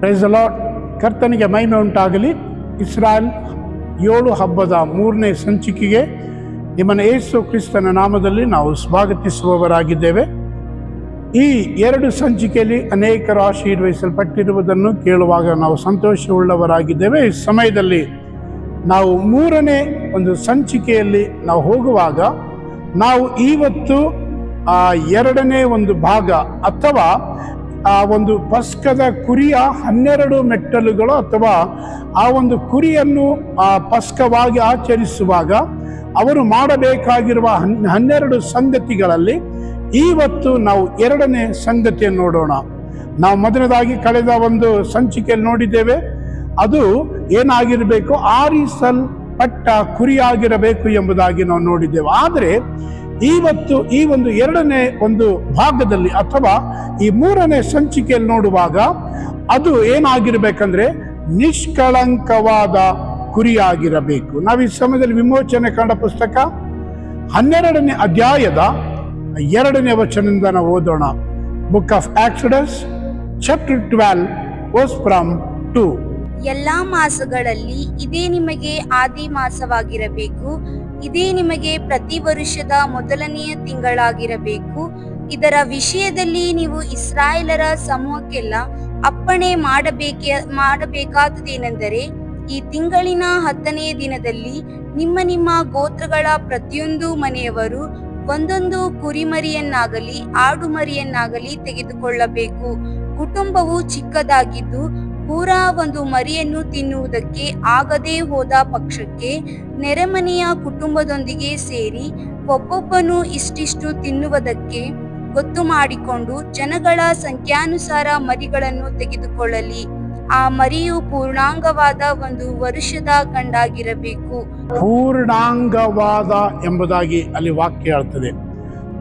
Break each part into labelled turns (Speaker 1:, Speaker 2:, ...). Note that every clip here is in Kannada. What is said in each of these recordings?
Speaker 1: Praise the lord. ಕರ್ತನಿಗೆ ಮಹಿಮೆ ಉಂಟಾಗಲಿ. ಇಸ್ರಾಯೇಲ್ 7 ಹಬ್ಬದ 3ನೇ ಸಂಚಿಕೆಗೆ ನಿಮ್ಮನ್ನು ಯೇಸು ಕ್ರಿಸ್ತನ ನಾಮದಲ್ಲಿ ನಾವು ಸ್ವಾಗತಿಸುವವರಾಗಿದ್ದೇವೆ. ಈ 2 ಸಂಚಿಕೆಯಲ್ಲಿ ಅನೇಕರು ಆಶೀರ್ವದಿಸಲ್ಪಟ್ಟಿರುವುದನ್ನು ಕೇಳುವಾಗ ನಾವು ಸಂತೋಷವುಳ್ಳವರಾಗಿದ್ದೇವೆ. ಈ ಸಮಯದಲ್ಲಿ ನಾವು 3ನೇ ಒಂದು ಸಂಚಿಕೆಯಲ್ಲಿ ನಾವು ಹೋಗುವಾಗ ನಾವು ಇವತ್ತು 2ನೇ ಒಂದು ಭಾಗ ಅಥವಾ ಆ ಒಂದು ಪಸ್ಕದ ಕುರಿಯ 12 ಮೆಟ್ಟಲುಗಳು ಅಥವಾ ಆ ಒಂದು ಕುರಿಯನ್ನು ಪಸ್ಕವಾಗಿ ಆಚರಿಸುವಾಗ ಅವರು ಮಾಡಬೇಕಾಗಿರುವ 12 ಸಂಗತಿಗಳಲ್ಲಿ ಇವತ್ತು ನಾವು 2ನೇ ಸಂಗತಿಯನ್ನು ನೋಡೋಣ. ನಾವು ಮೊದಲನೇದಾಗಿ ಕಳೆದ ಒಂದು ಸಂಚಿಕೆಯಲ್ಲಿ ನೋಡಿದ್ದೇವೆ, ಅದು ಏನಾಗಿರಬೇಕು, ಆರಿಸಲ್ಪಟ್ಟ ಕುರಿಯಾಗಿರಬೇಕು ಎಂಬುದಾಗಿ ನಾವು ನೋಡಿದ್ದೇವೆ. ಆದರೆ ಇವತ್ತು ಈ ಒಂದು 2ನೇ ಒಂದು ಭಾಗದಲ್ಲಿ ಅಥವಾ ಈ 3ನೇ ಸಂಚಿಕೆಯಲ್ಲಿ ನೋಡುವಾಗ ಅದು ಏನಾಗಿರ್ಬೇಕಂದ್ರೆ ನಿಷ್ಕಳಂಕವಾದ ಕುರಿಯಾಗಿರಬೇಕು. ನಾವು ಈ ಸಮಯದಲ್ಲಿ ವಿಮೋಚನೆ ಕಂಡ ಪುಸ್ತಕ 12ನೇ ಅಧ್ಯಾಯದ 2ನೇ ವಚನದಿಂದ ನಾವು ಓದೋಣ. Book of Exodus chapter 12 verse from 2.
Speaker 2: ಎಲ್ಲಾ ಮಾಸಗಳಲ್ಲಿ ಇದೇ ನಿಮಗೆ ಆದಿ ಮಾಸವಾಗಿರಬೇಕು. ಇದೇ ನಿಮಗೆ ಪ್ರತಿ ವರ್ಷದ ಮೊದಲನೆಯ ತಿಂಗಳಾಗಿರಬೇಕು. ಇದರ ವಿಷಯದಲ್ಲಿ ನೀವು ಇಸ್ರಾಯೇಲರ ಸಮೂಹಕ್ಕೆಲ್ಲ ಅಪ್ಪಣೆ ಮಾಡಬೇಕಾದುದೇನೆಂದರೆ, ಈ ತಿಂಗಳಿನ 10ನೇ ದಿನದಲ್ಲಿ ನಿಮ್ಮ ನಿಮ್ಮ ಗೋತ್ರಗಳ ಪ್ರತಿಯೊಂದು ಮನೆಯವರು ಒಂದೊಂದು ಕುರಿಮರಿಯನ್ನಾಗಲಿ ಆಡುಮರಿಯನ್ನಾಗಲಿ ತೆಗೆದುಕೊಳ್ಳಬೇಕು. ಕುಟುಂಬವು ಚಿಕ್ಕದಾಗಿದ್ದು ಪೂರಾ ಒಂದು ಮರಿಯನ್ನು ತಿನ್ನುವುದಕ್ಕೆ ಆಗದೇ ಹೋದ ಪಕ್ಷಕ್ಕೆ ನೆರೆಮನೆಯ ಕುಟುಂಬದೊಂದಿಗೆ ಸೇರಿ ಒಬ್ಬೊಬ್ಬನು ಇಷ್ಟಿಷ್ಟು ತಿನ್ನುವುದಕ್ಕೆ ಗೊತ್ತು ಮಾಡಿಕೊಂಡು ಜನಗಳ ಸಂಖ್ಯಾನುಸಾರ ಮರಿಗಳನ್ನು ತೆಗೆದುಕೊಳ್ಳಲಿ. ಆ ಮರಿಯು ಪೂರ್ಣಾಂಗವಾದ ಒಂದು ವರ್ಷದ ಗಂಡಾಗಿರಬೇಕು.
Speaker 1: ಪೂರ್ಣಾಂಗವಾದ ಎಂಬುದಾಗಿ ಅಲ್ಲಿ ವಾಕ್ಯ ಹೇಳ್ತದೆ.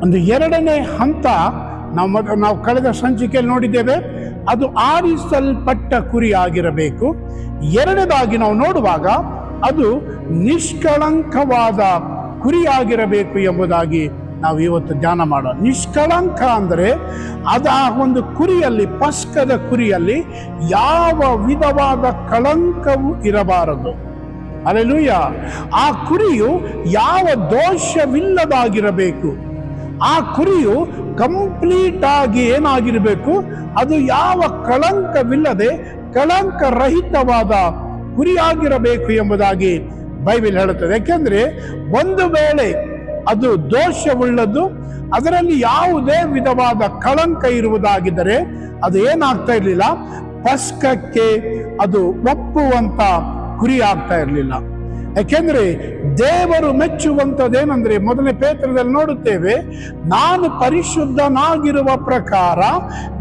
Speaker 1: ಒಂದು 2ನೇ ಹಂತ ನಾವು ಕಳೆದ ಸಂಚಿಕೆಯಲ್ಲಿ ನೋಡಿದ್ದೇವೆ, ಅದು ಆರಿಸಲ್ಪಟ್ಟ ಕುರಿ ಆಗಿರಬೇಕು. 2ನೇದಾಗಿ ನಾವು ನೋಡುವಾಗ ಅದು ನಿಷ್ಕಳಂಕವಾದ ಕುರಿಯಾಗಿರಬೇಕು ಎಂಬುದಾಗಿ ನಾವು ಇವತ್ತು ಧ್ಯಾನ ಮಾಡೋಣ. ನಿಷ್ಕಳಂಕ ಅಂದರೆ ಅದು ಆ ಒಂದು ಕುರಿಯಲ್ಲಿ, ಪಸ್ಕದ ಕುರಿಯಲ್ಲಿ ಯಾವ ವಿಧವಾದ ಕಳಂಕವೂ ಇರಬಾರದು. ಹಲ್ಲೆಲೂಯಾ. ಆ ಕುರಿಯು ಯಾವ ದೋಷವಿಲ್ಲದಾಗಿರಬೇಕು. ಆ ಕುರಿಯು ಕಂಪ್ಲೀಟ್ ಆಗಿ ಏನಾಗಿರಬೇಕು, ಅದು ಯಾವ ಕಳಂಕವಿಲ್ಲದೆ ಕಳಂಕರಹಿತವಾದ ಕುರಿಯಾಗಿರಬೇಕು ಎಂಬುದಾಗಿ ಬೈಬಲ್ ಹೇಳುತ್ತದೆ. ಯಾಕೆಂದ್ರೆ ಒಂದು ವೇಳೆ ಅದು ದೋಷವುಳ್ಳದ್ದು, ಅದರಲ್ಲಿ ಯಾವುದೇ ವಿಧವಾದ ಕಳಂಕ ಇರುವುದಾಗಿದ್ದರೆ ಅದು ಏನಾಗ್ತಾ ಇರಲಿಲ್ಲ, ಪಸ್ಕಕ್ಕೆ ಅದು ಒಪ್ಪುವಂತ ಕುರಿ ಆಗ್ತಾ ಇರಲಿಲ್ಲ. ಯಾಕೆಂದ್ರೆ ದೇವರು ಮೆಚ್ಚುವಂಥದ್ದೇನೆಂದ್ರೆ, 1ನೇ ಪೇತ್ರದಲ್ಲಿ ನೋಡುತ್ತೇವೆ, ನಾನು ಪರಿಶುದ್ಧನಾಗಿರುವ ಪ್ರಕಾರ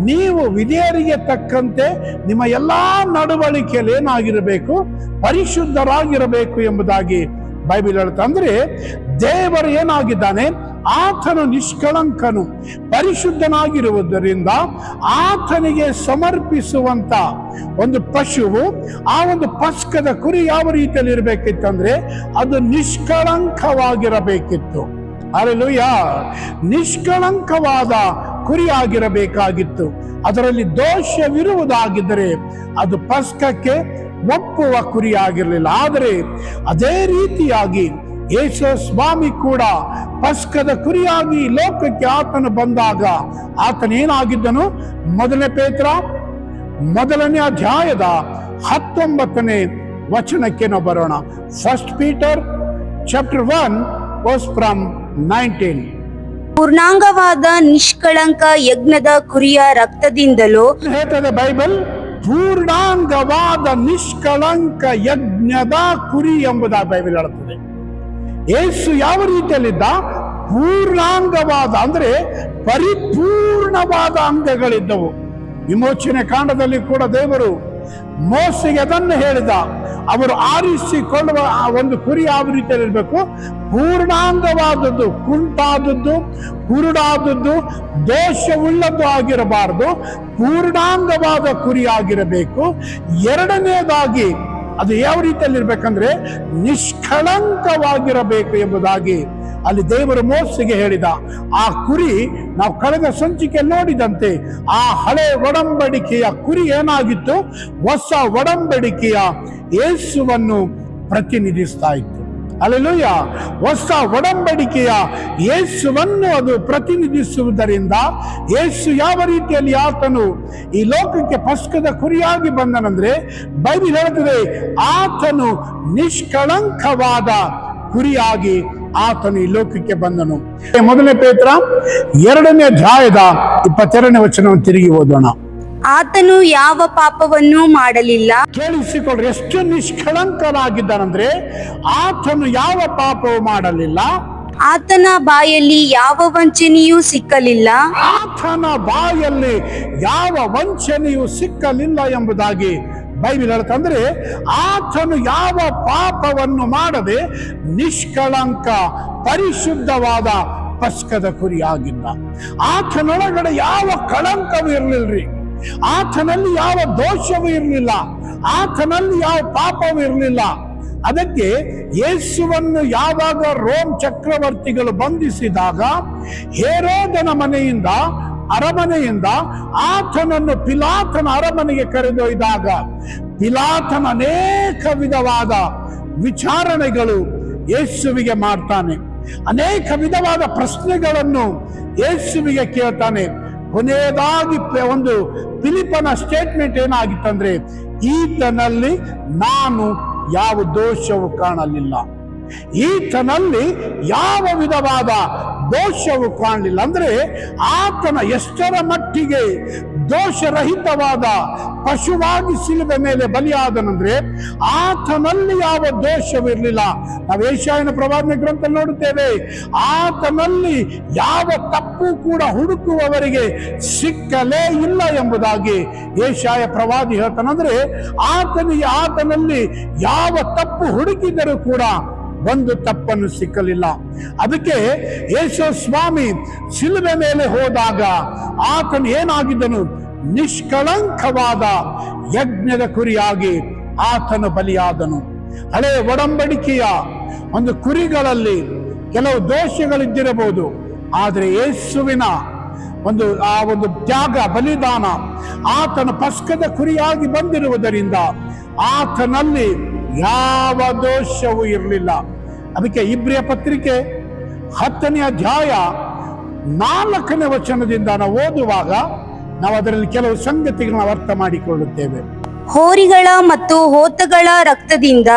Speaker 1: ನೀವು ವಿಧೇಯರಿಗೆ ತಕ್ಕಂತೆ ನಿಮ್ಮ ಎಲ್ಲಾ ನಡವಳಿಕೆಯಲ್ಲಿ ಏನಾಗಿರಬೇಕು, ಪರಿಶುದ್ಧರಾಗಿರಬೇಕು ಎಂಬುದಾಗಿ ಬೈಬಲ್ ಹೇಳುತ್ತೆ. ಅಂದ್ರೆ ದೇವರು ಏನಾಗಿದ್ದಾನೆ, ಆತನು ನಿಷ್ಕಳಂಕನು, ಪರಿಶುದ್ಧನಾಗಿರುವುದರಿಂದ ಆತನಿಗೆ ಸಮರ್ಪಿಸುವಂತ ಒಂದು ಪಶುವು, ಆ ಒಂದು ಪಸ್ಕದ ಕುರಿ ಯಾವ ರೀತಿಯಲ್ಲಿ ಇರಬೇಕಿತ್ತಂದ್ರೆ ಅದು ನಿಷ್ಕಳಂಕವಾಗಿರಬೇಕಿತ್ತು. ಹಲ್ಲೆಲೂಯಾ. ನಿಷ್ಕಳಂಕವಾದ ಕುರಿಯಾಗಿರಬೇಕಾಗಿತ್ತು. ಅದರಲ್ಲಿ ದೋಷವಿರುವುದಾಗಿದ್ದರೆ ಅದು ಪಸ್ಕಕ್ಕೆ ಒಪ್ಪುವ ಕುರಿಯಾಗಿರಲಿಲ್ಲ. ಆದರೆ ಅದೇ ರೀತಿಯಾಗಿ ಯೇಸು ಸ್ವಾಮಿ ಕೂಡ ಪಸ್ಕದ ಕುರಿಯಾಗಿ ಲೋಕಕ್ಕೆ ಆತನು ಬಂದಾಗ ಆತನೇನಾಗಿದ್ದನು, 1ನೇ ಪೇತ್ರ 1ನೇ ಅಧ್ಯಾಯದ 19ನೇ ವಚನಕ್ಕೆ ನಾವು ಬರೋಣ. 1 Peter chapter 1 verse from 19.
Speaker 2: ಪೂರ್ಣಾಂಗವಾದ ನಿಷ್ಕಳಂಕ ಯಜ್ಞದ ಕುರಿಯ ರಕ್ತದಿಂದಲೋ
Speaker 1: ಹೇಳ್ತದೆ ಬೈಬಲ್, ಪೂರ್ಣಾಂಗವಾದ ನಿಷ್ಕಳಂಕ ಯಜ್ಞದ ಕುರಿ ಎಂಬುದಾಗಿ ಬೈಬಲ್ ಹೇಳುತ್ತದೆ. ಯೇಸು ಯಾವ ರೀತಿಯಲ್ಲಿದ್ದ, ಪೂರ್ಣಾಂಗವಾದ ಅಂದ್ರೆ ಪರಿಪೂರ್ಣವಾದ ಅಂಗಗಳಿದ್ದವು. ವಿಮೋಚನೆ ಕಾಂಡದಲ್ಲಿ ಕೂಡ ದೇವರು ಮೋಸೆಗೆ ಅದನ್ನು ಹೇಳಿದ. ಅವರು ಆರಿಸಿಕೊಳ್ಳುವ ಆ ಒಂದು ಕುರಿ ಯಾವ ರೀತಿಯಲ್ಲಿ ಇರಬೇಕು, ಪೂರ್ಣಾಂಗವಾದದ್ದು, ಕುಂಟಾದದ್ದು, ಕುರುಡಾದದ್ದು, ದೋಷವುಳ್ಳದ್ದು ಆಗಿರಬಾರದು, ಪೂರ್ಣಾಂಗವಾದ ಕುರಿ ಆಗಿರಬೇಕು. 2ನೇದಾಗಿ ಅದು ಯಾವ ರೀತಿಯಲ್ಲಿ ಇರ್ಬೇಕಂದ್ರೆ ನಿಷ್ಕಳಂಕವಾಗಿರಬೇಕು ಎಂಬುದಾಗಿ ಅಲ್ಲಿ ದೇವರು ಮೋಸೆಗೆ ಹೇಳಿದ ಆ ಕುರಿ, ನಾವು ಕಳೆದ ಸಂಚಿಕೆ ನೋಡಿದಂತೆ ಆ ಹಳೆ ಒಡಂಬಡಿಕೆಯ ಕುರಿ ಏನಾಗಿತ್ತು, ಹೊಸ ಒಡಂಬಡಿಕೆಯ ಯೇಸುವನ್ನು ಪ್ರತಿನಿಧಿಸ್ತಾ ಇತ್ತು. ಹಲ್ಲೆಲೂಯ. ಹೊಸ ಒಡಂಬಡಿಕೆಯ ಯೇಸುವನ್ನು ಅದು ಪ್ರತಿನಿಧಿಸುವುದರಿಂದ, ಯೇಸು ಯಾವ ರೀತಿಯಲ್ಲಿ ಆತನು ಈ ಲೋಕಕ್ಕೆ ಪಸ್ಕದ ಕುರಿಯಾಗಿ ಬಂದನಂದ್ರೆ, ಬೈಬಲ್ ಹೇಳುತ್ತದೆ ಆತನು ನಿಷ್ಕಳಂಕವಾದ ಕುರಿಯಾಗಿ ಆತನು ಈ ಲೋಕಕ್ಕೆ ಬಂದನು. ಮೊದಲನೇ ಪೇತ್ರ 2ನೇ ಅಧ್ಯಾಯದ 22ನೇ ವಚನವನ್ನು ತಿರುಗಿ ಓದೋಣ.
Speaker 2: ಆತನು ಯಾವ ಪಾಪವನ್ನೂ ಮಾಡಲಿಲ್ಲ.
Speaker 1: ಕೇಳಿಸಿಕೊಳ್ಳ್ರಿ, ಎಷ್ಟು ನಿಷ್ಕಳಂಕನಾಗಿದ್ದಾನಂದ್ರೆ ಆತನು ಯಾವ ಪಾಪವು ಮಾಡಲಿಲ್ಲ,
Speaker 2: ಆತನ ಬಾಯಲ್ಲಿ ಯಾವ ವಂಚನೆಯೂ ಸಿಕ್ಕಲಿಲ್ಲ,
Speaker 1: ಆತನ ಬಾಯಲ್ಲಿ ಯಾವ ವಂಚನೆಯೂ ಸಿಕ್ಕಲಿಲ್ಲ ಎಂಬುದಾಗಿ ಬೈಬಲ್ ಹೇಳ್ತಂದ್ರೆ, ಆತನು ಯಾವ ಪಾಪವನ್ನು ಮಾಡದೆ ನಿಷ್ಕಳಂಕ ಪರಿಶುದ್ಧವಾದ ಪಸ್ಕದ ಕುರಿಯಾಗಿದ್ದ. ಆತನೊಳಗಡೆ ಯಾವ ಕಳಂಕವೂ ಇರಲಿಲ್ರಿ, ಆತನಲ್ಲಿ ಯಾವ ದೋಷವೂ ಇರಲಿಲ್ಲ, ಆತನಲ್ಲಿ ಯಾವ ಪಾಪವೂ ಇರಲಿಲ್ಲ. ಅದಕ್ಕೆ ಯೇಸುವನ್ನು ಯಾವಾಗ ರೋಮ್ ಚಕ್ರವರ್ತಿಗಳು ಬಂಧಿಸಿದಾಗ ಹೇರೋದನ ಅರಮನೆಯಿಂದ ಆತನನ್ನು ಪಿಲಾತನ ಅರಮನೆಗೆ ಕರೆದೊಯ್ದಾಗ ಪಿಲಾತನ ಅನೇಕ ವಿಧವಾದ ವಿಚಾರಣೆಗಳು ಯೇಸುವಿಗೆ ಮಾಡ್ತಾನೆ, ಅನೇಕ ವಿಧವಾದ ಪ್ರಶ್ನೆಗಳನ್ನು ಯೇಸುವಿಗೆ ಕೇಳ್ತಾನೆ. ಕೊನೆಯದಾಗಿ ಒಂದು ಫಿಲಿಪ್ಪನ ಸ್ಟೇಟ್ಮೆಂಟ್ ಏನಾಗಿತ್ತಂದ್ರೆ, ಈತನಲ್ಲಿ ನಾನು ಯಾವ ದೋಷವು ಕಾಣಲಿಲ್ಲ, ಈತನಲ್ಲಿ ಯಾವ ವಿಧವಾದ ದೋಷವು ಕಾಣಲಿಲ್ಲ. ಅಂದ್ರೆ ಆತನ ಎಷ್ಟರ ಮಟ್ಟಿಗೆ ದೋಷರಹಿತವಾದ ಪಶುವಾಗಿ ಶಿಲುಬೆ ಮೇಲೆ ಬಲಿಯಾದನಂದ್ರೆ ಆತನಲ್ಲಿ ಯಾವ ದೋಷವಿರಲಿಲ್ಲ. ನಾವು ಯೆಶಾಯನ ಪ್ರವಾದನೆ ಗ್ರಂಥ ನೋಡುತ್ತೇವೆ, ಆತನಲ್ಲಿ ಯಾವ ತಪ್ಪು ಕೂಡ ಹುಡುಕುವವರಿಗೆ ಸಿಕ್ಕಲೇ ಇಲ್ಲ ಎಂಬುದಾಗಿ ಯೆಶಾಯ ಪ್ರವಾದಿ ಹೇಳ್ತಾನಂದ್ರೆ, ಆತನಲ್ಲಿ ಯಾವ ತಪ್ಪು ಹುಡುಕಿದರೂ ಕೂಡ ಒಂದು ತಪ್ಪನ್ನು ಸಿಕ್ಕಲಿಲ್ಲ. ಅದಕ್ಕೆ ಯೇಸು ಸ್ವಾಮಿ ಶಿಲುಬೆ ಮೇಲೆ ಹೋದಾಗ ಆತನು ಏನಾಗಿದ್ದನು, ನಿಷ್ಕಳಂಕವಾದ ಯಜ್ಞದ ಕುರಿಯಾಗಿ ಆತನು ಬಲಿಯಾದನು. ಹಳೆ ಒಡಂಬಡಿಕೆಯ ಒಂದು ಕುರಿಗಳಲ್ಲಿ ಕೆಲವು ದೋಷಗಳಿದ್ದಿರಬಹುದು, ಆದರೆ ಯೇಸುವಿನ ಒಂದು ತ್ಯಾಗ ಬಲಿದಾನ, ಆತನ ಪಸ್ಕದ ಕುರಿಯಾಗಿ ಬಂದಿರುವುದರಿಂದ ಆತನಲ್ಲಿ ಯಾವ ದೋಷವೂ ಇರಲಿಲ್ಲ. ಅದಕ್ಕೆ ಇಬ್ರಿಯ ಪತ್ರಿಕೆ 10ನೇ ಅಧ್ಯಾಯ 4ನೇ ವಚನದಿಂದ ನಾವು ಓದುವಾಗ ನಾವು ಅದರಲ್ಲಿ ಕೆಲವು ಸಂಗತಿಗಳನ್ನ ಅರ್ಥ ಮಾಡಿಕೊಳ್ಳುತ್ತೇವೆ.
Speaker 2: ಹೋರಿಗಳ ಮತ್ತು ಹೋತಗಳ ರಕ್ತದಿಂದ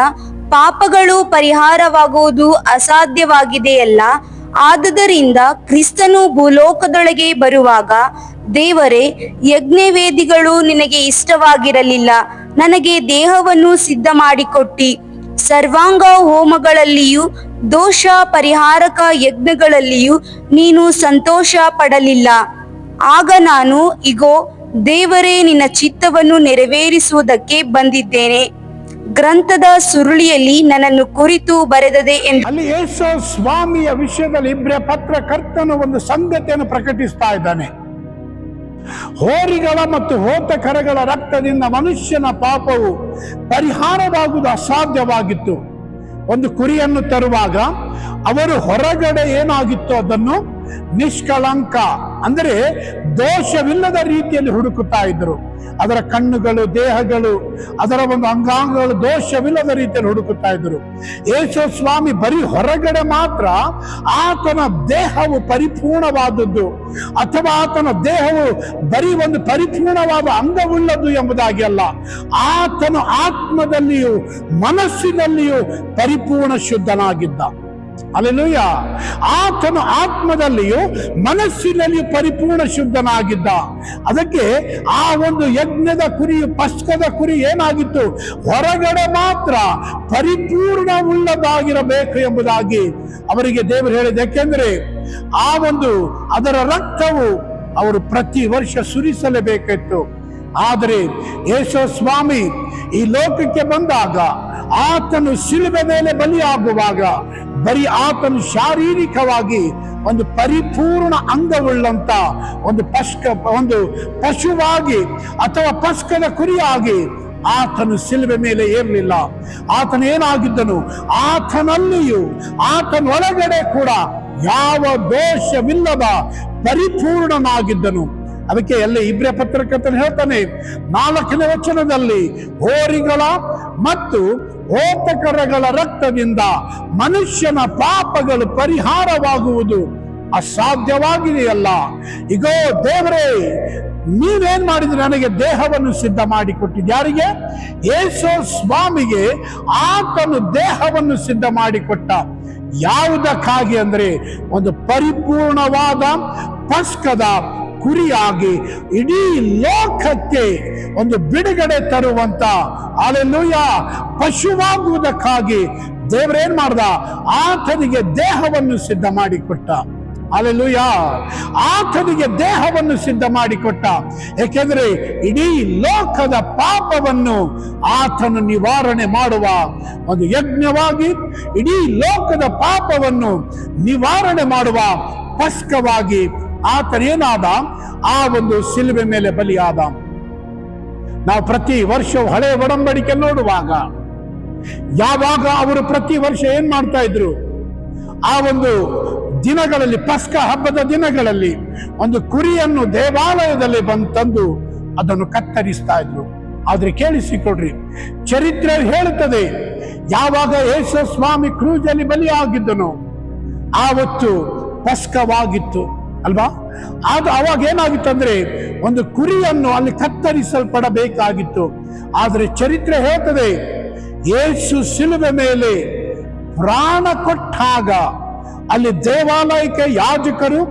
Speaker 2: ಪಾಪಗಳು ಪರಿಹಾರವಾಗುವುದು ಅಸಾಧ್ಯವಾಗಿದೆಯಲ್ಲ. ಆದುದರಿಂದ ಕ್ರಿಸ್ತನು ಭೂಲೋಕದೊಳಗೆ ಬರುವಾಗ, ದೇವರೇ, ಯಜ್ಞವೇದಿಗಳು ನಿನಗೆ ಇಷ್ಟವಾಗಿರಲಿಲ್ಲ, ನನಗೆ ದೇಹವನ್ನು ಸಿದ್ಧ ಮಾಡಿಕೊಟ್ಟಿ ಸರ್ವಾಂಗ ಹೋಮಗಳಲ್ಲಿಯೂ ದೋಷ ಪರಿಹಾರಕ ಯಜ್ಞಗಳಲ್ಲಿಯೂ ನೀನು ಸಂತೋಷ ಪಡಲಿಲ್ಲ. ಆಗ ನಾನು, ಇಗೋ, ದೇವರೇ, ನಿನ್ನ ಚಿತ್ತವನ್ನು ನೆರವೇರಿಸುವುದಕ್ಕೆ ಬಂದಿದ್ದೇನೆ, ಗ್ರಂಥದ ಸುರುಳಿಯಲ್ಲಿ ನನ್ನನ್ನು ಕುರಿತು ಬರೆದದೆ ಎಂದು.
Speaker 1: ಅಲ್ಲಿ ಯೇಸು ಸ್ವಾಮಿಯ ವಿಷಯದಲ್ಲಿ ಇಬ್ರಿಯ ಪತ್ರಕರ್ತನು ಒಂದು ಸಂಗತಿಯನ್ನು ಪ್ರಕಟಿಸ್ತಾ ಇದ್ದಾನೆ. ಹೋರಿಗಳ ಮತ್ತು ಹೋತಕರಗಳ ರಕ್ತದಿಂದ ಮನುಷ್ಯನ ಪಾಪವು ಪರಿಹಾರವಾಗುವುದು ಅಸಾಧ್ಯವಾಗಿತ್ತು. ಒಂದು ಕುರಿಯನ್ನು ತರುವಾಗ ಅವರು ಹೊರಗಡೆ ಏನಾಗಿತ್ತು ಅದನ್ನು ನಿಷ್ಕಳಂಕ ಅಂದರೆ ದೋಷವಿಲ್ಲದ ರೀತಿಯಲ್ಲಿ ಹುಡುಕುತ್ತಾ ಇದ್ರು. ಅದರ ಕಣ್ಣುಗಳು, ದೇಹಗಳು, ಅದರ ಒಂದು ಅಂಗಾಂಗಗಳು ದೋಷವಿಲ್ಲದ ರೀತಿಯಲ್ಲಿ ಹುಡುಕುತ್ತಾ ಇದ್ರು. ಯೇಸು ಸ್ವಾಮಿ ಬರೀ ಹೊರಗಡೆ ಮಾತ್ರ ಆತನ ದೇಹವು ಪರಿಪೂರ್ಣವಾದದ್ದು ಅಥವಾ ಆತನ ದೇಹವು ಬರೀ ಒಂದು ಪರಿಪೂರ್ಣವಾದ ಅಂಗವುಳ್ಳದ್ದು ಎಂಬುದಾಗಿ ಅಲ್ಲ, ಆತನು ಆತ್ಮದಲ್ಲಿಯೂ ಮನಸ್ಸಿನಲ್ಲಿಯೂ ಪರಿಪೂರ್ಣ ಶುದ್ಧನಾಗಿದ್ದ. ಹಲ್ಲೆಲೂಯ. ಆತನು ಆತ್ಮದಲ್ಲಿಯೂ ಮನಸ್ಸಿನಲ್ಲಿಯೂ ಪರಿಪೂರ್ಣ ಶುದ್ಧನಾಗಿದ್ದ. ಅದಕ್ಕೆ ಆ ಒಂದು ಯಜ್ಞದ ಕುರಿಯು, ಪಸ್ಕದ ಕುರಿ ಏನಾಗಿತ್ತು, ಹೊರಗಡೆ ಮಾತ್ರ ಪರಿಪೂರ್ಣವುಳ್ಳದಾಗಿರಬೇಕು ಎಂಬುದಾಗಿ ಅವರಿಗೆ ದೇವರು ಹೇಳಿದೆ. ಯಾಕೆಂದ್ರೆ ಆ ಒಂದು ಅದರ ರಕ್ತವು ಅವರು ಪ್ರತಿ ವರ್ಷ ಸುರಿಸಲೇಬೇಕಿತ್ತು. ಆದರೆ ಯೇಸು ಸ್ವಾಮಿ ಈ ಲೋಕಕ್ಕೆ ಬಂದಾಗ, ಆತನು ಶಿಲುಬೆ ಮೇಲೆ ಬಲಿಯಾಗುವಾಗ ಬರೀ ಆತನು ಶಾರೀರಿಕವಾಗಿ ಒಂದು ಪರಿಪೂರ್ಣ ಅಂಗವುಳ್ಳಂತ ಒಂದು ಪಶುವಾಗಿ ಅಥವಾ ಪಸ್ಕದ ಕುರಿಯಾಗಿ ಆತನು ಶಿಲುಬೆ ಮೇಲೆ ಏರಲಿಲ್ಲ. ಆತನು ಏನಾಗಿದ್ದನು, ಆತನಲ್ಲಿಯೂ ಆತನೊಳಗಡೆ ಕೂಡ ಯಾವ ದೋಷವಿಲ್ಲದ ಪರಿಪೂರ್ಣನಾಗಿದ್ದನು. ಅದಕ್ಕೆ ಎಲ್ಲ ಇಬ್ರಿಯ ಪತ್ರಕರ್ತನು ಹೇಳ್ತಾನೆ 4ನೇ ವಚನದಲ್ಲಿ, ಹೋರಿಗಳ ಮತ್ತು ಹೋತಕರಗಳ ರಕ್ತದಿಂದ ಮನುಷ್ಯನ ಪಾಪಗಳು ಪರಿಹಾರವಾಗುವುದು ಅಸಾಧ್ಯವಾಗಿದೆಯಲ್ಲ. ಈಗ ದೇವರೇ, ನೀವೇನ್ ಮಾಡಿದ್ರೆ ನನಗೆ ದೇಹವನ್ನು ಸಿದ್ಧ ಮಾಡಿಕೊಟ್ಟಿದ್ದು. ಯಾರಿಗೆ? ಯೇಸು ಸ್ವಾಮಿಗೆ ಆತನು ದೇಹವನ್ನು ಸಿದ್ಧ ಮಾಡಿಕೊಟ್ಟ. ಯಾವುದಕ್ಕಾಗಿ ಅಂದ್ರೆ ಒಂದು ಪರಿಪೂರ್ಣವಾದ ಪಸ್ಕದ ಕುರಿಯಾಗಿ ಇಡೀ ಲೋಕಕ್ಕೆ ಒಂದು ಬಿಡುಗಡೆ ತರುವಂತ ಹಲ್ಲೆಲೂಯಾ ಪಶುವಾಗುವುದಕ್ಕಾಗಿ ದೇವರೇನ್ ಮಾಡ್ದ? ಆತನಿಗೆ ದೇಹವನ್ನು ಸಿದ್ಧ ಮಾಡಿಕೊಟ್ಟ. ಹಲ್ಲೆಲೂಯಾ, ಆತನಿಗೆ ದೇಹವನ್ನು ಸಿದ್ಧ ಮಾಡಿಕೊಟ್ಟ. ಏಕೆಂದ್ರೆ ಇಡೀ ಲೋಕದ ಪಾಪವನ್ನು ಆತನು ನಿವಾರಣೆ ಮಾಡುವ ಒಂದು ಯಜ್ಞವಾಗಿ, ಇಡೀ ಲೋಕದ ಪಾಪವನ್ನು ನಿವಾರಣೆ ಮಾಡುವ ಪಸ್ಕವಾಗಿ ಆತನೇನಾದ? ಆ ಒಂದು ಶಿಲುಬೆ ಮೇಲೆ ಬಲಿಯಾದ. ನಾವು ಪ್ರತಿ ವರ್ಷವೂ ಹಳೆ ಒಡಂಬಡಿಕೆ ನೋಡುವಾಗ ಯಾವಾಗ ಅವರು ಪ್ರತಿ ವರ್ಷ ಏನ್ ಮಾಡ್ತಾ ಇದ್ರು? ಆ ಒಂದು ದಿನಗಳಲ್ಲಿ, ಪಸ್ಕ ಹಬ್ಬದ ದಿನಗಳಲ್ಲಿ ಒಂದು ಕುರಿಯನ್ನು ದೇವಾಲಯದಲ್ಲಿ ತಂದು ಅದನ್ನು ಕತ್ತರಿಸ್ತಾ ಇದ್ರು. ಆದ್ರೆ ಕೇಳಿಸಿಕೊಡ್ರಿ, ಚರಿತ್ರೆ ಹೇಳುತ್ತದೆ, ಯಾವಾಗ ಯೇಸು ಸ್ವಾಮಿ ಕ್ರೂಜಲ್ಲಿ ಬಲಿಯಾಗಿದ್ದನು ಆವತ್ತು ಪಸ್ಕವಾಗಿತ್ತು ಅಲ್ವಾ? ಅದು ಅವಾಗ ಏನಾಗಿತ್ತು ಅಂದ್ರೆ ಒಂದು ಕುರಿಯನ್ನು ಅಲ್ಲಿ ಕತ್ತರಿಸಲ್ಪಡಬೇಕಾಗಿತ್ತು. ಆದ್ರೆ ಚರಿತ್ರೆ ಹೇಳ್ತದೆ, ಯೇಸು ಶಿಲುಬೆ ಮೇಲೆ ಪ್ರಾಣ ಕೊಟ್ಟಾಗ ಅಲ್ಲಿ ದೇವಾಲಯಕ್ಕೆ ಯಾಜಕರು,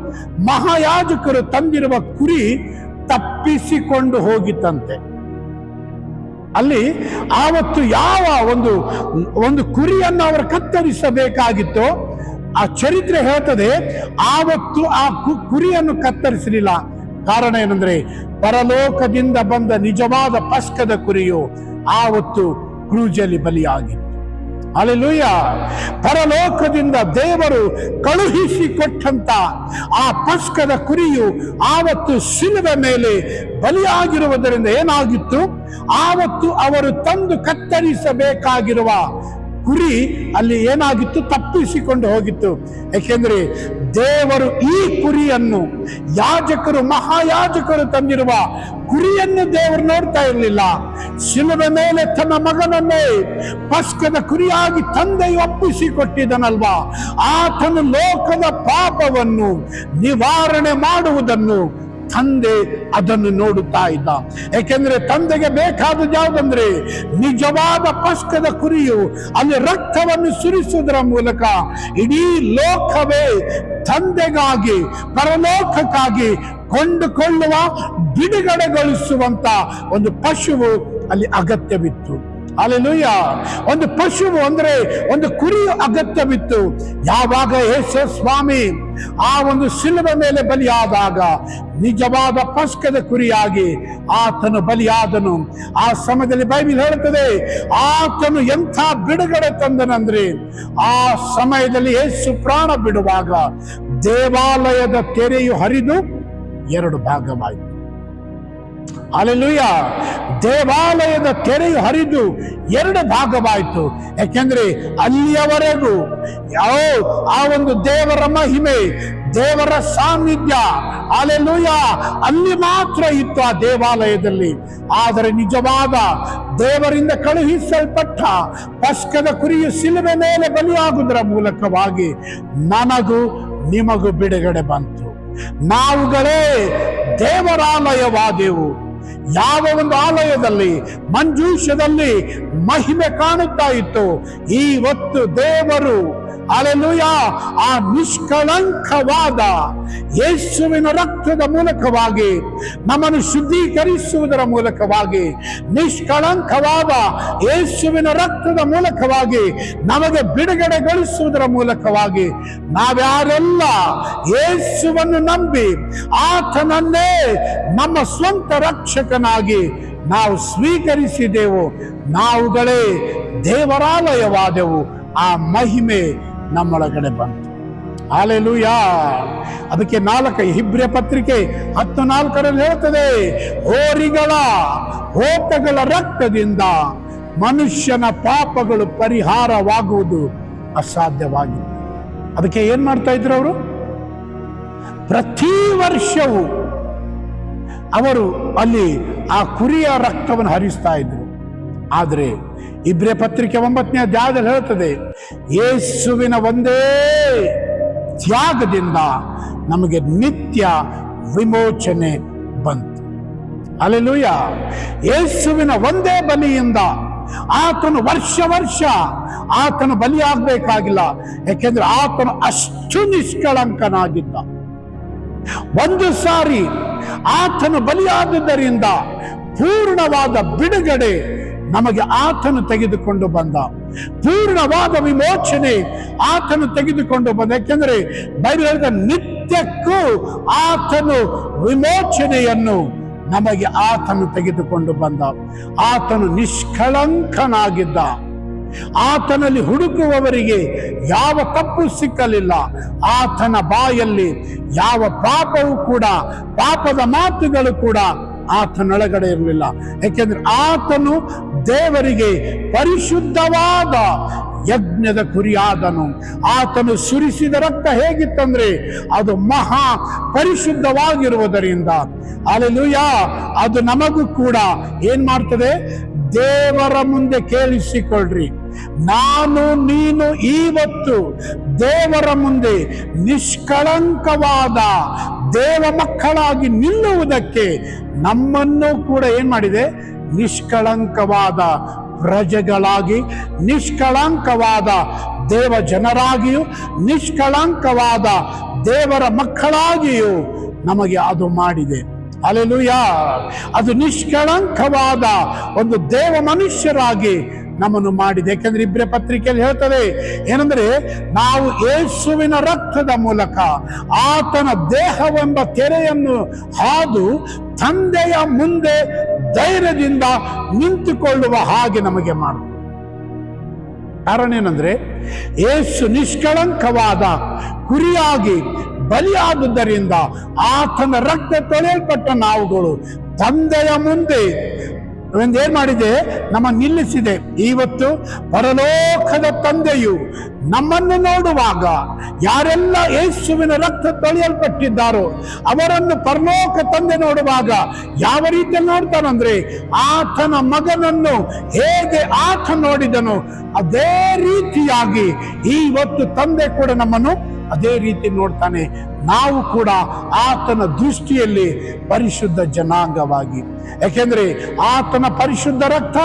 Speaker 1: ಮಹಾಯಾಜಕರು ತಂದಿರುವ ಕುರಿ ತಪ್ಪಿಸಿಕೊಂಡು ಹೋಗಿತ್ತಂತೆ. ಅಲ್ಲಿ ಆವತ್ತು ಯಾವ ಒಂದು ಕುರಿಯನ್ನು ಅವರು ಕತ್ತರಿಸಬೇಕಾಗಿತ್ತು, ಆ ಚರಿತ್ರೆ ಹೇಳ್ತದೆ ಆವತ್ತು ಆ ಕುರಿಯನ್ನು ಕತ್ತರಿಸಲಿಲ್ಲ. ಕಾರಣ ಏನಂದ್ರೆ ಪರಲೋಕದಿಂದ ಬಂದ ನಿಜವಾದ ಪಸ್ಕದ ಕುರಿಯು ಆವತ್ತು ಕ್ರೂಜಲ್ಲಿ ಬಲಿಯಾಗಿತ್ತು. ಹಲ್ಲೆಲೂಯಾ, ಪರಲೋಕದಿಂದ ದೇವರು ಕಳುಹಿಸಿಕೊಟ್ಟಂತ ಆ ಪಸ್ಕದ ಕುರಿಯು ಆವತ್ತು ಶಿಲುಬೆ ಮೇಲೆ ಬಲಿಯಾಗಿರುವುದರಿಂದ ಏನಾಗಿತ್ತು? ಆವತ್ತು ಅವರು ತಂದು ಕತ್ತರಿಸಬೇಕಾಗಿರುವ ಕುರಿ ಅಲ್ಲಿ ಏನಾಗಿತ್ತು? ತಪ್ಪಿಸಿಕೊಂಡು ಹೋಗಿತ್ತು. ಯಾಕೆಂದ್ರೆ ದೇವರು ಈ ಕುರಿಯನ್ನು, ಯಾಜಕರು, ಮಹಾಯಾಜಕರು ತಂದಿರುವ ಕುರಿಯನ್ನು ದೇವರು ನೋಡ್ತಾ ಇರಲಿಲ್ಲ. ಶಿಲುಬೆ ಮೇಲೆ ತನ್ನ ಮಗನನ್ನೇ ಪಸ್ಕದ ಕುರಿಯಾಗಿ ತಂದೆಯು ಒಪ್ಪಿಸಿಕೊಟ್ಟಿದ್ದನಲ್ವಾ? ಆತನು ಲೋಕದ ಪಾಪವನ್ನು ನಿವಾರಣೆ ಮಾಡುವುದನ್ನು ತಂದೆ ಅದನ್ನು ನೋಡುತ್ತಾ ಇದ್ದ. ಯಾಕೆಂದ್ರೆ ತಂದೆಗೆ ಬೇಕಾದದ್ದು ಯಾವುದಂದ್ರೆ ನಿಜವಾದ ಪಸ್ಕದ ಕುರಿಯು ಅಲ್ಲಿ ರಕ್ತವನ್ನು ಸುರಿಸುವುದರ ಮೂಲಕ ಇಡೀ ಲೋಕವೇ ತಂದೆಗಾಗಿ, ಪರಲೋಕಕ್ಕಾಗಿ ಕೊಂಡುಕೊಳ್ಳುವ, ಬಿಡುಗಡೆಗೊಳಿಸುವಂತ ಒಂದು ಪಶುವು ಅಲ್ಲಿ ಅಗತ್ಯವಿತ್ತು. ಹಲ್ಲೆಲೂಯಾ, ಒಂದು ಪಶುವು ಅಂದ್ರೆ ಒಂದು ಕುರಿಯು ಅಗತ್ಯವಿತ್ತು. ಯಾವಾಗ ಯೇಸು ಸ್ವಾಮಿ ಆ ಒಂದು ಶಿಲುಬೆ ಮೇಲೆ ಬಲಿಯಾದಾಗ ನಿಜವಾದ ಪಸ್ಕದ ಕುರಿಯಾಗಿ ಆತನು ಬಲಿಯಾದನು. ಆ ಸಮಯದಲ್ಲಿ ಬೈಬಲ್ ಹೇಳುತ್ತದೆ, ಆತನು ಎಂಥ ಬಿಡುಗಡೆ ತಂದನಂದ್ರೆ ಆ ಸಮಯದಲ್ಲಿ ಯೇಸು ಪ್ರಾಣ ಬಿಡುವಾಗ ದೇವಾಲಯದ ತೆರೆಯು ಹರಿದು 2 ಭಾಗವಾಯಿತು. ಹಲ್ಲೆಲೂಯಾ, ದೇವಾಲಯದ ತೆರೆಯು ಹರಿದು 2 ಭಾಗವಾಯಿತು. ಯಾಕೆಂದ್ರೆ ಅಲ್ಲಿಯವರೆಗೂ ಆ ಒಂದು ದೇವರ ಮಹಿಮೆ, ದೇವರ ಸಾನ್ನಿಧ್ಯ, ಹಲ್ಲೆಲೂಯಾ, ಅಲ್ಲಿ ಮಾತ್ರ ಇತ್ತು ಆ ದೇವಾಲಯದಲ್ಲಿ. ಆದರೆ ನಿಜವಾದ ದೇವರಿಂದ ಕಳುಹಿಸಲ್ಪಟ್ಟ ಪಸ್ಕದ ಕುರಿಯು ಶಿಲುಬೆ ಮೇಲೆ ಬಲಿಯಾಗುವುದರ ಮೂಲಕವಾಗಿ ನನಗೂ ನಿಮಗೂ ಬಿಡುಗಡೆ ಬಂತು. ನಾವುಗಳೇ ದೇವರಾಲಯವಾದೆವು. ಯಾವ ಒಂದು ಆಲಯದಲ್ಲಿ ಮಂಜೂಷದಲ್ಲಿ ಮಹಿಮೆ ಕಾಣುತ್ತಾ ಇತ್ತು, ಇವತ್ತು ದೇವರು ಹಲ್ಲೆಲೂಯಾ ಆ ನಿಷ್ಕಳಂಕವಾದ ಯೇಸುವಿನ ರಕ್ತದ ಮೂಲಕವಾಗಿ ನಮ್ಮನ್ನು ಶುದ್ಧೀಕರಿಸುವುದರ ಮೂಲಕವಾಗಿ, ನಿಷ್ಕಳಂಕವಾದ ಯೇಸುವಿನ ರಕ್ತದ ಮೂಲಕವಾಗಿ ನಮಗೆ ಬಿಡುಗಡೆಗೊಳಿಸುವುದರ ಮೂಲಕವಾಗಿ ನಾವ್ಯಾರೆಲ್ಲ ಯೇಸುವನ್ನು ನಂಬಿ ಆತನನ್ನೇ ನಮ್ಮ ಸ್ವಂತ ರಕ್ಷಕನಾಗಿ ನಾವು ಸ್ವೀಕರಿಸಿದೆವು, ನಾವುಗಳೇ ದೇವರಾಲಯವಾದೆವು. ಆ ಮಹಿಮೆ ನಮ್ಮೊಳಗಡೆ ಬಂತು. ಹಲ್ಲೆಲೂಯಾ. ಅದಕ್ಕೆ ಇಬ್ರಿಯ ಪತ್ರಿಕೆ 10:4 ಹೇಳ್ತದೆ, ಹೋರಿಗಳ ಹೋತಗಳ ರಕ್ತದಿಂದ ಮನುಷ್ಯನ ಪಾಪಗಳು ಪರಿಹಾರವಾಗುವುದು ಅಸಾಧ್ಯವಾಗಿದೆ. ಅದಕ್ಕೆ ಏನ್ ಮಾಡ್ತಾ ಇದ್ರು ಅವರು? ಪ್ರತಿ ವರ್ಷವೂ ಅವರು ಅಲ್ಲಿ ಆ ಕುರಿಯ ರಕ್ತವನ್ನು ಹರಿಸ್ತಾ ಇದ್ರು. ಆದರೆ ಇಬ್ರಿಯ ಪತ್ರಿಕೆ 9ನೇ ಅಧ್ಯಾಯದಲ್ಲಿ ಹೇಳ್ತದೆ, ಯೇಸುವಿನ ಒಂದೇ ತ್ಯಾಗದಿಂದ ನಮಗೆ ನಿತ್ಯ ವಿಮೋಚನೆ ಬಂತು. ಹಲ್ಲೆಲೂಯ. ಯೇಸುವಿನ ಒಂದೇ ಬಲಿಯಿಂದ ಆತನು ವರ್ಷ ಆತನು ಬಲಿಯಾಗಬೇಕಾಗಿಲ್ಲ. ಯಾಕೆಂದ್ರೆ ಆತನು ಅಷ್ಟು ನಿಷ್ಕಳಂಕನಾಗಿದ್ದ. ಒಂದು ಸಾರಿ ಆತನು ಬಲಿಯಾದುದರಿಂದ ಪೂರ್ಣವಾದ ಬಿಡುಗಡೆ ನಮಗೆ ಆತನು ತೆಗೆದುಕೊಂಡು ಬಂದ. ಪೂರ್ಣವಾದ ವಿಮೋಚನೆ ಆತನು ತೆಗೆದುಕೊಂಡು ಬಂದ. ಯಾಕೆಂದ್ರೆ ಬೈಬಲ್ ಹೇಳಿದ ನಿತ್ಯಕ್ಕೂ ಆತನು ವಿಮೋಚನೆಯನ್ನು ನಮಗೆ ಆತನು ತೆಗೆದುಕೊಂಡು ಬಂದ. ಆತನು ನಿಷ್ಕಳಂಕನಾಗಿದ್ದ. ಆತನಲ್ಲಿ ಹುಡುಕುವವರಿಗೆ ಯಾವ ತಪ್ಪು ಸಿಕ್ಕಲಿಲ್ಲ. ಆತನ ಬಾಯಲ್ಲಿ ಯಾವ ಪಾಪವೂ ಕೂಡ, ಪಾಪದ ಮಾತುಗಳು ಕೂಡ ಆತನೊಳಗಡೆ ಇರಲಿಲ್ಲ. ಯಾಕೆಂದ್ರೆ ಆತನು ದೇವರಿಗೆ ಪರಿಶುದ್ಧವಾದ ಯಜ್ಞದ ಕುರಿಯಾದನು. ಆತನು ಸುರಿಸಿದ ರಕ್ತ ಹೇಗಿತ್ತಂದ್ರೆ ಅದು ಮಹಾ ಪರಿಶುದ್ಧವಾಗಿರುವುದರಿಂದ, ಹಲ್ಲೆಲೂಯ, ಅದು ನಮಗೂ ಕೂಡ ಏನ್ ಮಾಡ್ತದೆ? ದೇವರ ಮುಂದೆ ಕೇಳಿಸಿಕೊಳ್ಳ್ರಿ. ನಾನು ನೀನು ಇವತ್ತು ದೇವರ ಮುಂದೆ ನಿಷ್ಕಳಂಕವಾದ ದೇವ ಮಕ್ಕಳಾಗಿ ನಿಲ್ಲುವುದಕ್ಕೆ ನಮ್ಮನ್ನು ಕೂಡ ಏನ್ ಮಾಡಿದೆ? ನಿಷ್ಕಳಂಕವಾದ ಪ್ರಜೆಗಳಾಗಿ, ನಿಷ್ಕಳಂಕವಾದ ದೇವ ಜನರಾಗಿಯೂ, ನಿಷ್ಕಳಂಕವಾದ ದೇವರ ಮಕ್ಕಳಾಗಿಯೂ ನಮಗೆ ಅದು ಮಾಡಿದೆ. ಹಲ್ಲೆಲೂಯ. ಅದು ನಿಷ್ಕಳಂಕವಾದ ಒಂದು ದೇವ ಮನುಷ್ಯರಾಗಿ ನಮ್ಮನ್ನು ಮಾಡಿದೆ. ಯಾಕೆಂದ್ರೆ ಇಬ್ರಿಯ ಪತ್ರಿಕೆಯಲ್ಲಿ ಹೇಳ್ತದೆ ಏನಂದ್ರೆ, ನಾವು ಯೇಸುವಿನ ರಕ್ತದ ಮೂಲಕ ಆತನ ದೇಹವೆಂಬ ತೆರೆಯನ್ನು ಹಾದು ತಂದೆಯ ಮುಂದೆ ಧೈರ್ಯದಿಂದ ನಿಂತುಕೊಳ್ಳುವ ಹಾಗೆ ನಮಗೆ ಮಾಡಿದೆ. ಕಾರಣ ಏನಂದ್ರೆ, ಯೇಸು ನಿಷ್ಕಳಂಕವಾದ ಕುರಿಯಾಗಿ ಬಲಿಯಾದುದರಿಂದ ಆತನ ರಕ್ತ ತೊಳೆಯಲ್ಪಟ್ಟ ನಾವುಗಳು ತಂದೆಯ ಮುಂದೆ ಏನ್ ಮಾಡಿದೆ? ನಮ್ಮ ನಿಲ್ಲಿಸಿದೆ. ಇವತ್ತು ಪರಲೋಕದ ತಂದೆಯು ನಮ್ಮನ್ನು ನೋಡುವಾಗ, ಯಾರೆಲ್ಲ ಯೇಸುವಿನ ರಕ್ತ ತೊಳೆಯಲ್ಪಟ್ಟಿದ್ದಾರೋ ಅವರನ್ನು ಪರಲೋಕ ತಂದೆ ನೋಡುವಾಗ ಯಾವ ರೀತಿಯಲ್ಲಿ ನೋಡ್ತಾನಂದ್ರೆ, ಆತನ ಮಗನನ್ನು ಹೇಗೆ ಆತ ನೋಡಿದನು ಅದೇ ರೀತಿಯಾಗಿ ಇವತ್ತು ತಂದೆ ಕೂಡ ನಮ್ಮನ್ನು ಅದೇ ರೀತಿ ನೋಡ್ತಾನೆ. ನಾವು ಕೂಡ ಆತನ ದೃಷ್ಟಿಯಲ್ಲಿ ಪರಿಶುದ್ಧ ಜನಾಂಗವಾಗಿ, ಯಾಕೆಂದ್ರೆ ಆತನ ಪರಿಶುದ್ಧ ರಕ್ತ,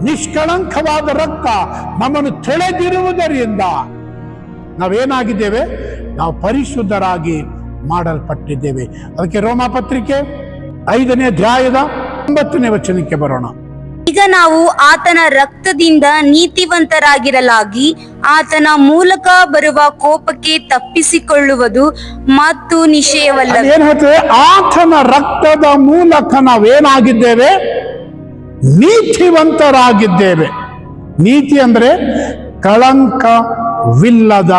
Speaker 1: ನಿಷ್ಕಳಂಕವಾದ ರಕ್ತ ನಮ್ಮನ್ನು ತೊಳೆದಿರುವುದರಿಂದ ನಾವೇನಾಗಿದ್ದೇವೆ? ನಾವು ಪರಿಶುದ್ಧರಾಗಿ ಮಾಡಲ್ಪಟ್ಟಿದ್ದೇವೆ. ಅದಕ್ಕೆ ರೋಮ ಪತ್ರಿಕೆ 5ನೇ ಅಧ್ಯಾಯದ 9ನೇ ವಚನಕ್ಕೆ ಬರೋಣ.
Speaker 2: ಈಗ ನಾವು ಆತನ ರಕ್ತದಿಂದ ನೀತಿವಂತರಾಗಿರಲಾಗಿ ಆತನ ಮೂಲಕ ಬರುವ ಕೋಪಕ್ಕೆ ತಪ್ಪಿಸಿಕೊಳ್ಳುವುದು ಮತ್ತು ನಿಶ್ಚಯವಲ್ಲ.
Speaker 1: ಏನ್ ಹೇಳ್ತೇವೆ? ಆತನ ರಕ್ತದ ಮೂಲಕ ನಾವೇನಾಗಿದ್ದೇವೆ? ನೀತಿವಂತರಾಗಿದ್ದೇವೆ. ನೀತಿ ಅಂದ್ರೆ ಕಳಂಕವಿಲ್ಲದ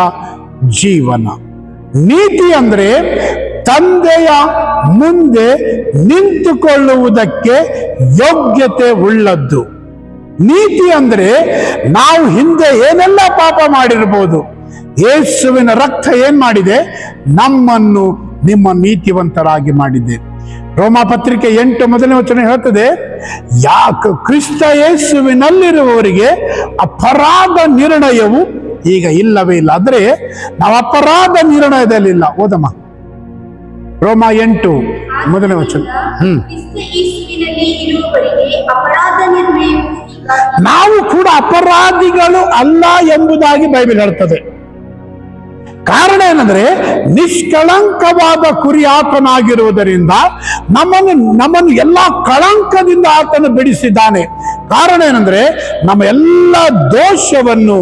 Speaker 1: ಜೀವನ. ನೀತಿ ಅಂದ್ರೆ ತಂದೆಯ ಮುಂದೆ ನಿಂತುಕೊಳ್ಳುವುದಕ್ಕೆ ಯೋಗ್ಯತೆ ಉಳ್ಳದ್ದು. ನೀತಿ ಅಂದ್ರೆ ನಾವು ಹಿಂದೆ ಏನೆಲ್ಲ ಪಾಪ ಮಾಡಿರ್ಬೋದು, ಯೇಸುವಿನ ರಕ್ತ ಏನ್ ಮಾಡಿದೆ? ನಮ್ಮನ್ನು ನಿಮ್ಮ ನೀತಿವಂತರಾಗಿ ಮಾಡಿದೆ. ರೋಮ ಪತ್ರಿಕೆ 8 ಮೊದಲನೇ ವಚನ ಹೇಳ್ತದೆ, ಕ್ರಿಸ್ತ ಯೇಸುವಿನಲ್ಲಿರುವವರಿಗೆ ಅಪರಾಧ ನಿರ್ಣಯವು ಈಗ ಇಲ್ಲವೇ ಇಲ್ಲ. ಅಂದ್ರೆ ನಾವು ಅಪರಾಧ ನಿರ್ಣಯದಲ್ಲಿಲ್ಲ. ಓದಮ್ಮ ರೋಮ 8 ಮೊದಲನೇ ವಚನ. ನಾವು ಕೂಡ ಅಪರಾಧಿಗಳು ಅಲ್ಲ ಎಂಬುದಾಗಿ ಬೈಬಲ್ ಹೇಳ್ತದೆ. ಕಾರಣ ಏನಂದ್ರೆ, ನಿಷ್ಕಳಂಕವಾದ ಕುರಿ ಆತನಾಗಿರುವುದರಿಂದ ನಮ್ಮನ್ನು ಎಲ್ಲ ಕಳಂಕದಿಂದ ಆತನು ಬಿಡಿಸಿದ್ದಾನೆ. ಕಾರಣ ಏನಂದ್ರೆ, ನಮ್ಮ ಎಲ್ಲ ದೋಷವನ್ನು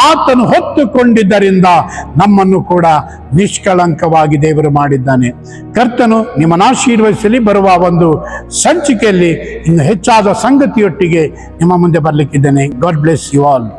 Speaker 1: ಆತನು ಹೊತ್ತುಕೊಂಡಿದ್ದರಿಂದ ನಮ್ಮನ್ನು ಕೂಡ ನಿಷ್ಕಳಂಕವಾಗಿ ದೇವರು ಮಾಡಿದ್ದಾನೆ. ಕರ್ತನು ನಿಮ್ಮನ್ನು ಆಶೀರ್ವದಿಸಲಿ. ಬರುವ ಒಂದು ಸಂಚಿಕೆಯಲ್ಲಿ ಇನ್ನು ಹೆಚ್ಚಾದ ಸಂಗತಿಯೊಟ್ಟಿಗೆ ನಿಮ್ಮ ಮುಂದೆ ಬರ್ಲಿಕ್ಕಿದ್ದೇನೆ. God bless you all.